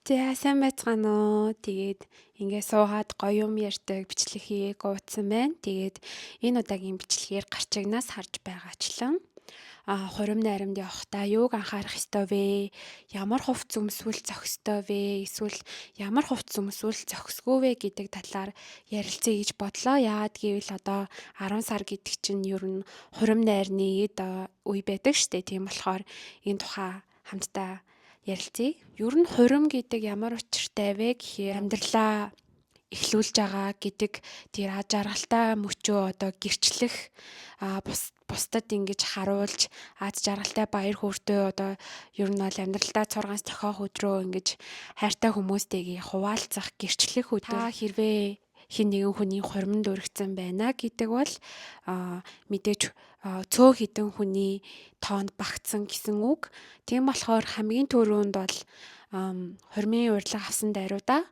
За сайн байцгаана уу. Тэгээд ингээд суугаад гоё юм ярьдаг бичлэгийг гуйцсан байна. Тэгээд энэ удаагийн бичлэгээр гарчигнаас харж байгаачлан хурим найрамд явахдаа юуг анхаарах ёстой вэ? Ямар хувцс өмсвөл зохистой вэ? Эсвэл ямар хувцс өмсвөл зохисгүй вэ гэдэг талаар ярилцъя гэж бодлоо. Яагаад гэвэл одоо 10 сар гэдэг чинь ер нь хурим найрны үе байдаг штэ. Тийм болохоор энэ тухай хамтдаа ярилцъя. Ер нь хурим гэдэг ямар учиртай вэ гэхээр амьдралаа эхлүүлж байгаа гэдэг тэр жаргалтай мөчөө одоо гэрчлэх бусдад ингэж харуулж аз жаргалтай баяр хөөртэй одоо ер нь бол амьдралдаа цургаанс зохиох өдрөө ингэж хайртай хүмүүстэйгээ хуваалцах гэрчлэх өдөр. Та хэрвээ хин нэгэн хүний хуримд өргөцсөн байна гэдэг бол мэдээж цөөн хідэн хүний тоонд багтсан гэсэн үг. Тийм болохоор хамгийн түрүүнд бол хурмын урилга авсан дайруудаа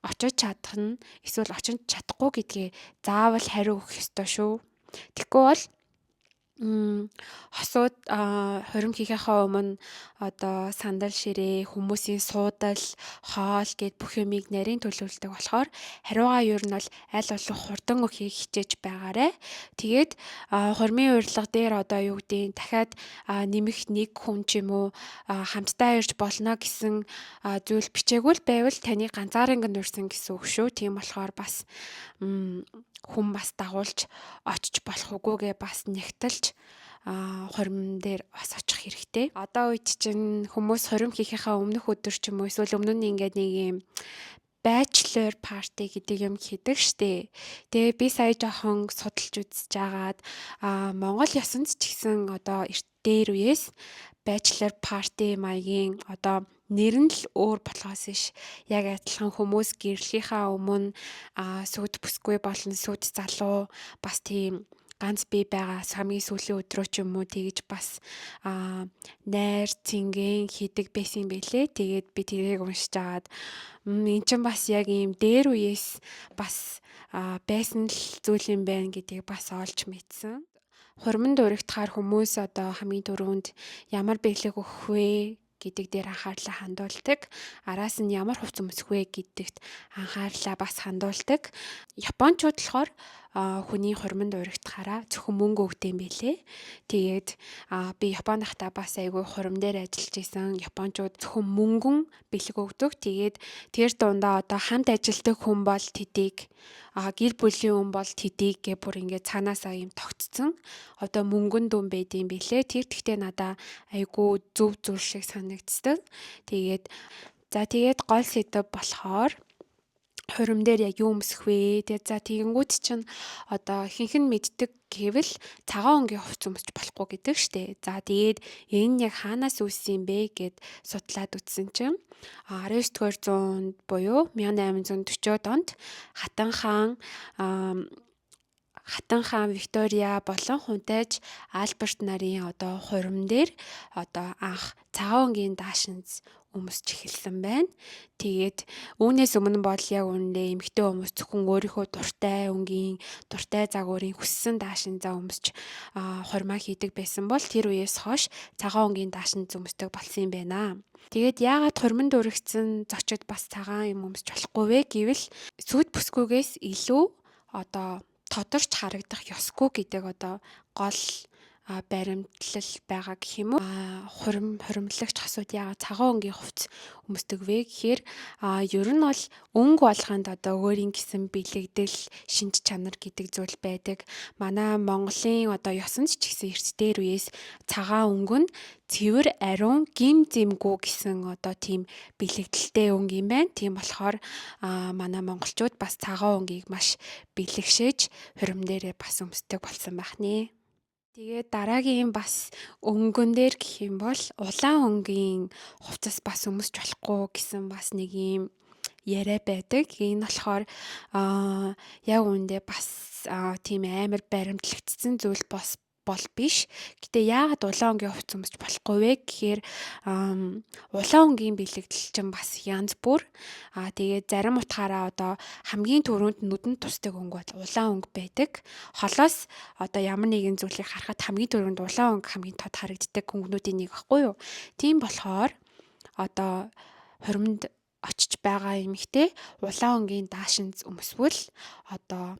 очиж чадах нь эсвэл очиж чадахгүй гэдгээ заавал хариу өгөх ёстой шүү. Тэгэхгүй бол хосууд хурим хийхээ өмнө одоо сандал ширээ, хүмүүсийн суудал, хоол гэд бүх юмыг нарийн төлөвлөдөг болохоор хариугаа ер нь бол аль болох хурдан өгөхийг хичээж байгаарэ. Тэгээд хурмын урилга дээр одоо юу гэдгийг дахиад нэмэх нэг хүн ч юм уу хамтдаа ирж болно гэсэн зүйл бичээгүй л байвал таны ганцаараа нурсан гэсэн үг шүү. Тийм болохоор бас хүн бас дагуулж очиж болох үгүйгээ бас нэгтэлж хурим дээр бас очих хэрэгтэй. Одоо үед чинь хүмүүс хурим хийхээ өмнөх өдөр ч юм уу эсвэл өмнө нь ингээд нэг юм bachelor party гэдэг юм хийдэг штэ. Тэгээ би сая жоохон судалж үзэж агаад Монгол ёсонд ч гэсэн одоо дээр үеэс bachelor party маягийн одоо нэр нь л өөр болохоос иш яг адилхан хүмүүс гэрлэхийнхаа өмнө сүд бүсгүй болон сүд залуу бас тийм ганц бие байгаа хамгийн сүүлийн өдрөө ч юм уу тэгж бас найр цингийн хийдэг байсан байлээ. Тэгээд би тэрийг уншиж агаад эн чинь бас яг ийм дээр үеэс бас байсан л зүйл юм байна гэдгийг бас олж мэдсэн. Хуримд уригдахаар хүмүүс одоо хамгийн түрүүнд ямар бэлэг өгөх вэ гэдэг дээр анхаарлаа хандуулдаг. Араас нь ямар хувцас өмсөх вэ гэдэгт анхаарлаа бас хандуулдаг. Японочууд болохоор хүний хуримд уригдахаараа зөвхөн мөнгө өгдөг юм билээ. Тэгээд би Японд байхдаа бас айгүй хурим дээр ажиллаж исэн. Японочууд зөвхөн мөнгөн бэлэг өгдөг. Тэгээд тэр дундаа одоо хамт ажилладаг хүн бол тэдийг гэр бүлийн хүн бол тэдийг гэ бүр ингээд цаанаасаа юм тогтцсон. Одоо мөнгөн дүн байд юм билээ. Тэр тэгтээ надаа айгүй зөв зүйл шиг санагддаг. Тэгээд гол сэдв болохоор хурим дээр яг юу өмсөх вэ? Тэгээд тэгэнгүүт чинь одоо ихэнх нь мэддэг гэвэл цагаан өнгийн хувцас өмсч болохгүй гэдэг штэ. Тэгээд энэ яг хаанаас үүссэн бэ гэд судлаад үзсэн чинь 19-р зуунд буюу 1840-од онд Хатан хаан Виктория болон хунтайж Альберт нарын одоо хурим дээр одоо анх цагаан өнгийн даашинз өмсч эхэлсэн байна. Тэгээд үүнээс өмнө бол яг үүндээ эмэгтэй хүмүүс зөвхөн өөрийнхөө дуртай өнгийн, дуртай загварын хүссэн даашинзаа өмсч хурмаа хийдэг байсан бол тэр үеэс хойш цагаан өнгийн даашинз өмсдөг болсон юм байна. Тэгээд яагаад хуримд өргөцсөн зочид бас цагаан юм өмсч болохгүй вэ гэвэл сүд бүсгүйгээс илүү одоо тодорч харагдах ёсгүй гэдэг одоо гол баримтлал байгаа гэх юм уу. Хуримлагч хасууд яагаад цагаан өнгийн хувцас өмсдөг вэ гэхээр ер нь бол өнгө болгонд одоо өөрийн гэсэн бэлэгдэл, шинж чанар гэдэг зүйл байдаг. Манай Монголын одоо ёсонд ч гэсэн эрт дээр үеэс цагаан өнгө нь цэвэр ариун гим зэмгүй гэсэн одоо тийм бэлэгдэлтэй өнгө юм байна. Тийм болохоор манай монголчууд бас цагаан өнгийг маш бэлэгшээж хурим дээрээ бас өмсдөг болсон байх нэ. Тэгээд дараагийн бас өнгөн дээр гэх юм бол улаан өнгийн хувцас бас өмсч болохгүй гэсэн бас нэг юм яриа байдаг. Энэ болохоор яг үүндээ бас тийм амар баримтлагдсан зүйл бол биш. Гэтэ яагаад улаан өнгийн хувцас өмсч болохгүй вэ гэхээр улаан өнгийн бэлэгдэл чинь бас янз бүр. Тэгээд зарим утгаараа одоо хамгийн түрүүнд нүдэнд тусдаг өнгө бол улаан өнгө байдаг. Холоос одоо ямар нэгэн зүйлийг харахад хамгийн түрүүнд улаан өнгө хамгийн тод харагддаг өнгөнүүдийн нэг баггүй юу? Тийм болохоор одоо хуримд очиж байгаа эмэгтэй улаан өнгийн даашинз өмсвөл одоо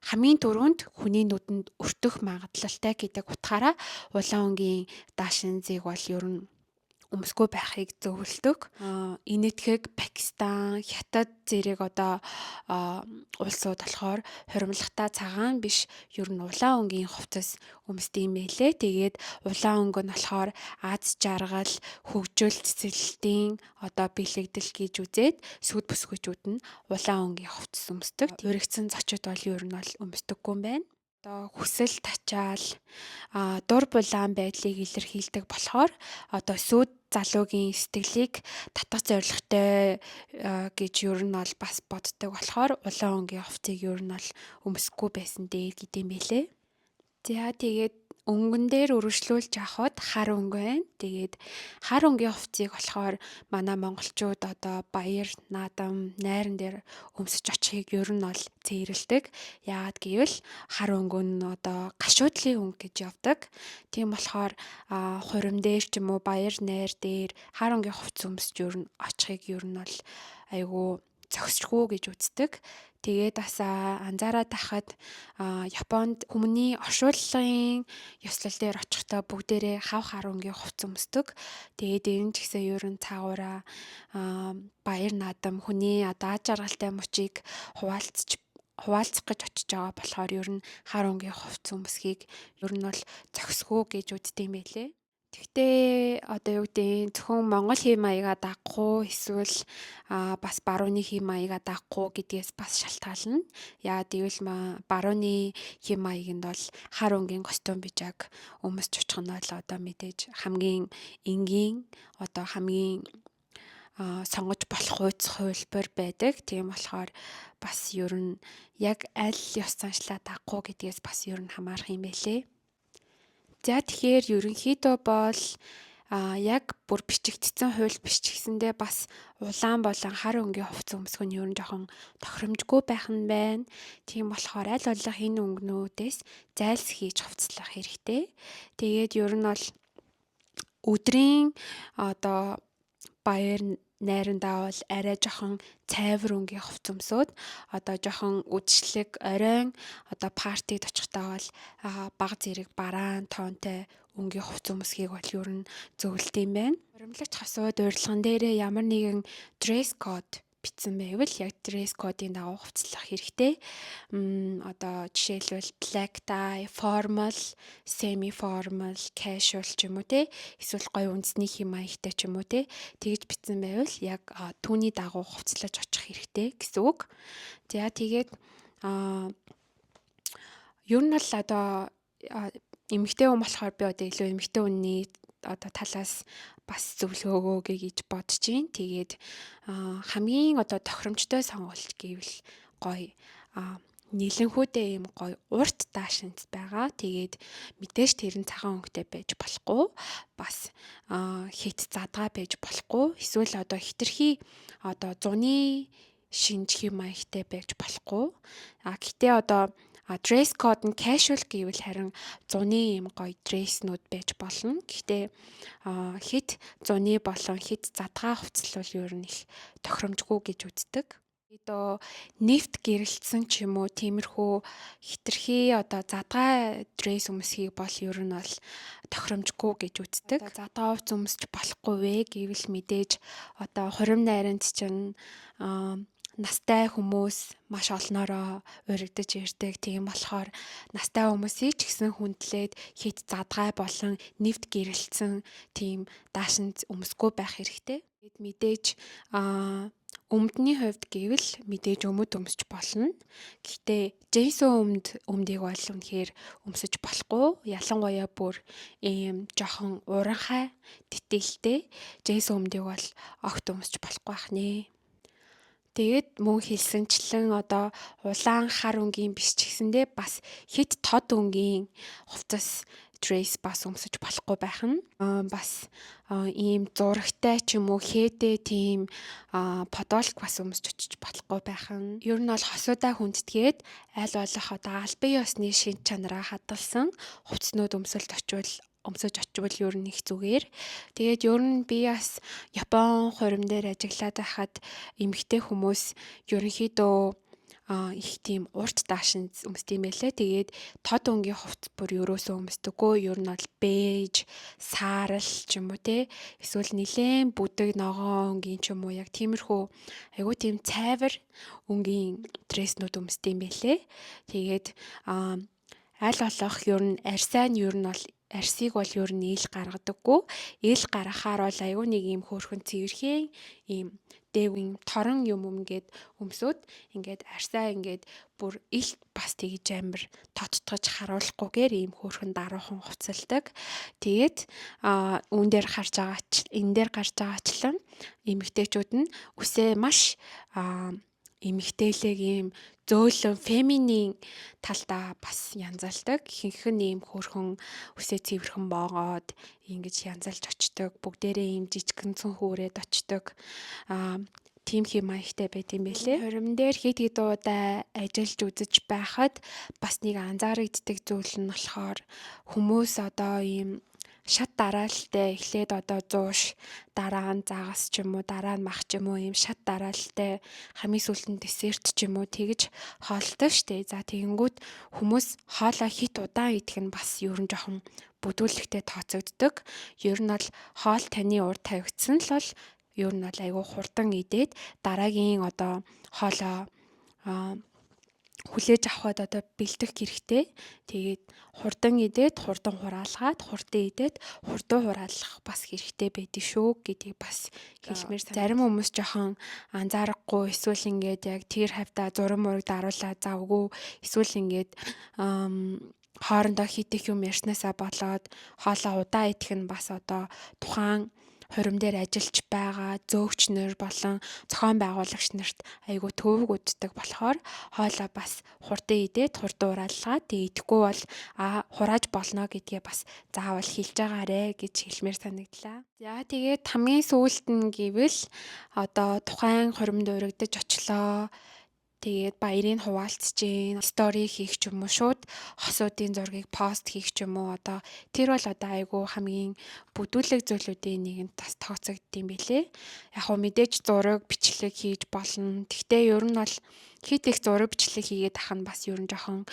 хамгийн түрүүнд хүний нүдэнд өртөх магадлалтай гэдэг утгаараа улаан өнгийн даашинзыг бол ер нь өмсгөө байхыг зөвлөдөг. Энэтхэг Пакистан, Хятад зэрэг одоо улсууд болохоор хуримлагтай цагаан биш ер нь улаан өнгийн хувцас өмсдөг юм байлээ. Тэгээд улаан өнгө нь болохоор Аз жаргал, хөгжил цэцэрлэлтийн одоо бэлэгдэл гэж үзээд сүд бүсгүйчүүд нь улаан өнгийн хувцас өмсдөг. Өргөцсөн зочид бол ер нь бол өмсдөггүй юм байна. Одоо хүсэл тачаал дур булаан байдлыг илэрхийлдэг болохоор одоо сүд залуугийн сэтгэлийг татах зорилготой гэж ер нь бол бас боддог болохоор улаан өнгийн хувцсыг ер нь бол өмсөхгүй байсан дээ гэдэм байлээ. За тэгээд өнгөн дээр өргөжлүүлж авахд хар өнгө байна. Тэгээд хар өнгийн хувцсыг болохоор манай монголчууд одоо баяр, наадам, найран дээр өмсөж очихыг ер нь бол зээрлдэг. Яагаад гэвэл хар өнгө нь одоо гашуудлын өнгө гэж явдаг. Тийм болохоор хурим дээр ч юм уу баяр, найр дээр хар өнгийн хувцс өмсөж ер нь очихыг ер нь бол айгүй зохисчгүй гэж үздэг. Тэгээд бас анзаараад тахад Японд хүмүүний оршуулгын ёслол дээр очихдоо бүгдээрээ хав хар өнгийн хувцс өмсдөг. Тэгээд энэ ч гэсэн ер нь цаагаараа баяр наадам хүний одоо аз жаргалтай мөчийг хуваалцах гэж очиж байгаа болохоор ер нь хар өнгийн хувцс өмсөхийг ер нь бол зохисгүй гэж үздэг юм байлээ. Тэгтээ одоо юу гэдэг зөвхөн Монгол хэм маягаа дагахгүй эсвэл бас барууны хэм маягаа дагахгүй гэдгээс бас шалтгаална. Яагаад гэвэл барууны хэм маяг нь бол хар өнгийн костюм бижаг өмсч очих нь бол одоо мэдээж хамгийн энгийн одоо хамгийн сонгож болох хувилбар байдаг. Тийм болохоор бас ер нь яг аль ёс заншлаа дагахгүй гэдгээс бас ер нь хамаарах юм байлээ. За тэгэхээр ерөнхийдөө бол яг бүр бичигдсэн хууль биш ч гэсэндээ бас улаан болон хар өнгийн хувцас өмсөх нь ер нь жоохон тохиромжгүй байх нь байна. Тийм болохоор аль болох энэ өнгөнүүдээс зайлс хийж хувцаслах хэрэгтэй. Тэгээд ер нь бол өдрийн одоо баяр найрандаа бол арай жоохон цайвар өнгийн хувцас өмсөөд одоо жоохон үдшилэг оройн одоо партид очихдаа бол бага зэрэг бараан тоонтой өнгийн хувцас өмсөхийг бол ер нь зөвлөд юм байна. Хуримлагч хосууд урилган дээрээ ямар нэгэн dress code бичсэн байвал яг dress code-ийн дагуу хувцаслах хэрэгтэй. Одоо жишээлбэл black tie, formal, semi formal, casual ч юм уу те эсвэл гоё үндэсний хэм маягтай ч юм уу те тэгж бичсэн байвал яг түүний дагуу хувцаслаж очих хэрэгтэй гэсэн үг. За тэгээд ер нь бол одоо эмэгтэй хүн болохоор би одоо илүү эмэгтэй хүний одоо талаас бас зөвлөгөө өгье гэж бодож байна. Тэгээд хамгийн одоо тохиромжтой сонголт гэвэл гоё нийлэнхүйдээ юм гоё урт даашинз байгаа. Тэгээд мэдээж тэр нь цагаан өнгөтэй байж болохгүй. Бас хит задгаа байж болохгүй. Эсвэл одоо хитрхи одоо зуны шинж хэм маягтай байж болохгүй. Гэтээ одоо dress code нь casual гэвэл харин зуны юм гоё дресснүүд байж болно. Гэхдээ хит зуны болон хит задгаа хувцас бол ер нь их тохиромжгүй гэж үздэг. Одоо нэвт гэрэлтсэн ч юм уу тиймэрхүү хитрхи одоо задгаа дресс өмсөхийг бол ер нь бол тохиромжгүй гэж үздэг. Задгаа хувцас өмсч болохгүй вэ гэвэл мэдээж одоо хурим найранд чинь настай хүмүүс маш олноороо урагдаж ирдэг. Тийм болохоор настай хүмүүсийг ч гэсэн хүндлээд хит задгай болон нэвт гэрэлтсэн тийм даашинз өмсгөө байх хэрэгтэй. Мэдээж өмдний хувьд гэвэл мэдээж өмд өмсч болно. Гэхдээ джинсэн өмдийг бол үнэхээр өмсөж болохгүй. Ялангуяа бүр ийм жоохон уранхай тэтгэлтэй джинсэн өмдийг бол огт өмсч болохгүй байх нэ. Тэгээд мөн хэлсэнчлэн одоо улаан хар өнгийн биш ч гэсэндээ бас хит тод өнгийн хувцас dress бас өмсөж болохгүй байх нь. Бас ийм зурагтай ч юм уу хээтэй тийм подолк бас өмсөж очиж болохгүй байх нь. Ер нь бол хосуудаа хүндэтгээд аль болох одоо албан ёсны шин чанараа хадгалсан хувцснууд өмсөлд очивол өмсөж очивол ер нь их зүгээр. Тэгээд ер нь би бас Япон хурим дээр ажиллаад байхад эмэгтэй хүмүүс ерөнхийдөө их тийм урт даашин өмсдөг юм байлээ. Тэгээд тод өнгийн хувцас бүр ерөөсөө өмсдөггүй. Ер нь бол бэж, саарал ч юм уу те. Эсвэл нилээн бүдэг ногоон өнгийн ч юм уу яг тиймэрхүү айгуу тийм цайвар өнгийн дреснүүд өмсдөг юм байлээ. Тэгээд аль болох ер нь арьсаа нь ер нь бол арьсыг бол ер нь ил гаргадаггүй. Ил гаргахаар бол айгүй нэг юм хөөрхөн цэвэрхэн ийм дээгүүн торон юм ингээд өмсөд ингээд арьсаа ингээд бүр илт бас тэгж амар тоттгож харуулахгүйгээр ийм хөөрхөн даруухан хувцалдаг. Тэгээд үүн дээр энэ дээр гарч байгаачлан эмэгтэйчүүд нь үсээ маш эмэгтэйлэг ийм зөөлөн феминин талдаа бас янзалдаг. Ихэнх нь ийм хөөрхөн үсээ цэвэрхэн боогоод ингэж янзалж очдог. Бүгдээрээ ийм жижигхэн цүнхүүрээд очдог. Тийм хэм маягтай байт юм байлээ. Хурим дээр хэд удаа ажиллаж үзэж байхад бас нэг анзаарэгддэг зүйл нь болохоор хүмүүс одоо ийм шат дараалалтай эхлээд одоо 100 дараа нь загас ч юм уу дараа нь мах ч юм уу ийм шат дараалалтай хамгийн сүүлд нь десерт ч юм уу тэгж хоолтой штэ. За тэгэнгүүт хүмүүс хоолоо хит удаан идэх нь бас ер нь жоохон бүдүүлэгтэй тооцогддог. Ер нь бол хоол таны урд тавигдсан л бол ер нь бол айгүй хурдан идээд дараагийн одоо хоолоо хүлээж авахд одоо бэлдэх хэрэгтэй. Тэгээд хурдан идээд хурдан хураалгаад хурдан идээд хурдан хураалах бас хэрэгтэй байдаг шүү гэдгийг бас хэлмээр санагдав. Зарим хүмүүс жоохон анзаарахгүй эсвэл ингээд яг тэр хавьда зураг мураг даруулаад завгүй эсвэл ингээд хоорондоо хитэх юм ярьснасаа болоод хоолоо удаан идэх нь бас одоо тухайн хурим дээр ажиллаж байгаа зөөгч нар болон зохион байгуулагч нарт айгүй төвөг үздэг болохоор хоолоо бас хурдан идээд хурдан ураалгаад идэхгүй бол хурааж болно гэдгээ бас заавал хэлж байгаарэ гэж хэлмээр санагдлаа. За тэгээд хамгийн сүүлд нь гэвэл одоо тухайн хуримд урагдаж очлоо. Тэгээд баярыг хуваалцж гин, стори хийх ч юм уу, шууд хосуудын зургийг пост хийх ч юм уу. Одоо тэр бол одоо айгүй хамгийн бүдүүлэг зүйлүүдийн нэгэнд бас тооцогдсон юм билэ. Яг хөө мэдээж зураг бичлэг хийж болно. Гэхдээ ер нь бол хит их зураг бичлэг хийгээд ах нь бас ер нь жоохон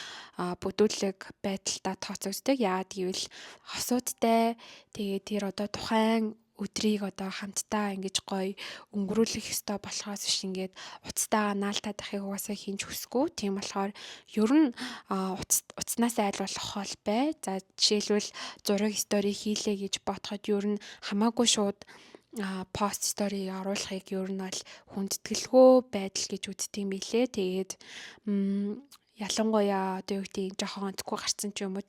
бүдүүлэг байдалтай тооцогддог. Яагаад гэвэл хосуудтай тэгээд тэр одоо тухайн өдрийг одоо хамтдаа ингэж гоё өнгөрүүлэх ёстой болохоос биш ингээд уцтайгаа наалтаад ахыг угаасаа хинж хүсэхгүй. Тийм болохоор ер нь уцнаас айл болох хоол бай. За жишээлбэл зураг стори хийлээ гэж бодоход ер нь хамаагүй шууд пост стори оруулахыг ер нь бол хүндэтгэлгүй байдал гэж үздэг юм билээ. Тэгээд ялангуяа одоо юу гэдэг жоохон онцгүй гарцсан ч юм уу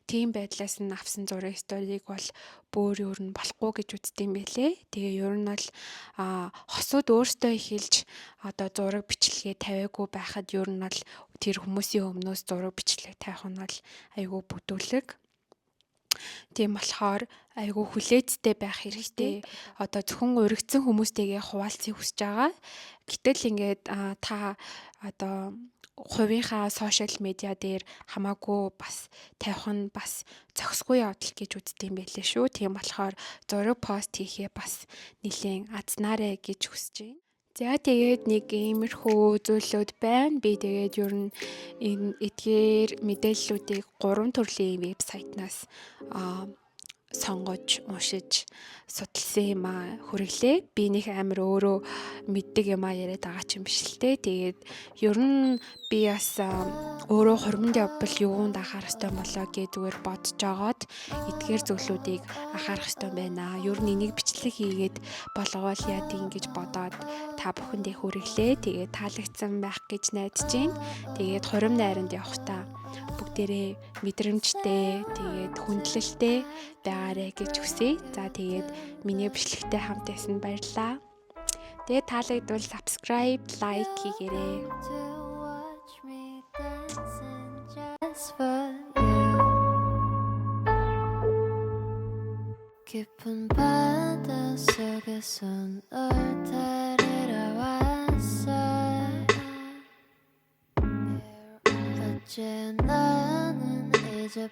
тийм байдлаас нь авсан зураг сториг бол бүр ер нь болохгүй гэж үздэг юм байлээ. Тэгээ ер нь бол хосууд өөртөө хэлж одоо зураг бичлэгээ тавиагүй байхад ер нь бол тэр хүмүүсийн өмнөөс зураг бичлэг тавих нь бол айгүй бүдүүлэг. Тийм болохоор айгүй хүлээцтэй байх хэрэгтэй. Одоо зөвхөн уригдсан хүмүүстэйгээ хуваалцахыг хүсэж байгаа. Гэтэл ингээд та одоо хувийнхаа сошиал медиа дээр хамаагүй бас тавих нь бас зохисгүй явдал гэж үздэг юм байлээ шүү. Тийм болохоор зураг пост хийхээ бас нэлээд азнаарэ гэж хүсэж байна. За тэгээд нэг иймэрхүү зүйлүүд байна. Би тэгээд ер нь энэ эдгээр мэдээллүүдийг 3 төрлийн вебсайтнаас сонгож уншиж судалсан юм хүргэлээ. Би нэг амар өөрөө мэддэг юм яриад байгаа ч юм биш л те. Тэгээд ер нь би бас өөрөө хуримд явбал юунд анхаарах ёстой болоо гэж зүгээр бодож жагаад эдгээр зүйлүүдийг анхаарах ёстой байна. Ер нь энийг бичлэг хийгээд болгоол яа тийм гэж бодоод та бүхэндээ хүргэлээ. Тэгээд таалагдсан байх гэж найдаж байна. Тэгээд хурим найранд явахдаа бүгдээрээ мэдрэмжтэй тэгээд хүндлэлтэй байгаарэ гэж хүсье. За тэгээд миний бичлэгтэй хамт байсан баярлалаа. Тэгээд таалагдвал subscribe, like хийгээрэй. 깊은 바다 속에서 널 데리러 왔어. 어째 너는 이제